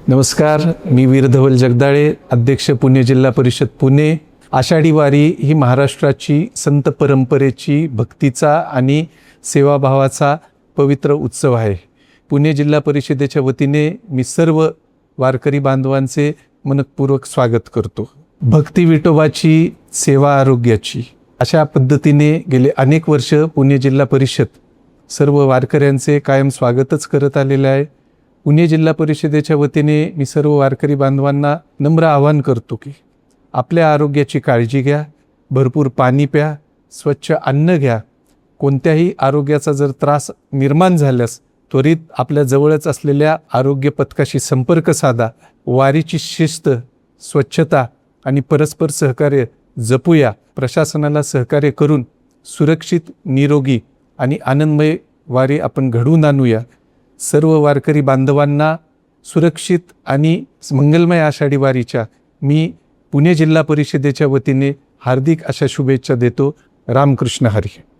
नमस्कार, मी वीरधवल जगदाळे, अध्यक्ष पुणे जिल्हा परिषद पुणे. आषाढी वारी ही महाराष्ट्राची संत परंपरेची, भक्तीचा आणि सेवाभावाचा पवित्र उत्सव आहे. पुणे जिल्हा परिषदेच्या वतीने मी सर्व वारकरी बांधवांचे मनपूर्वक स्वागत करतो. भक्ती विठोबाची, सेवा आरोग्याची, अशा पद्धतीने गेले अनेक वर्ष पुणे जिल्हा परिषद सर्व वारकऱ्यांचे कायम स्वागतच करत आलेले आहे. पुणे जिल्हा परिषदेच्या वतीने मी सर्व वारकरी बांधवांना नम्र आवाहन करतो की आपल्या आरोग्याची काळजी घ्या, भरपूर पाणी प्या, स्वच्छ अन्न घ्या. कोणत्याही आरोग्याचा जर त्रास निर्माण झाल्यास त्वरित आपल्या जवळच असलेल्या आरोग्य पथकाशी संपर्क साधा. वारीची शिस्त, स्वच्छता आणि परस्पर सहकार्य जपूया. प्रशासनाला सहकार्य करून सुरक्षित, निरोगी आणि आनंदमय वारी आपण घडवून आणूया. सर्व वारकरी बांधवांना सुरक्षित आणि मंगलमय आषाढी वारीच्या मी पुणे जिल्हा परिषदेच्या वतीने हार्दिक अशा शुभेच्छा देतो. रामकृष्ण हरी.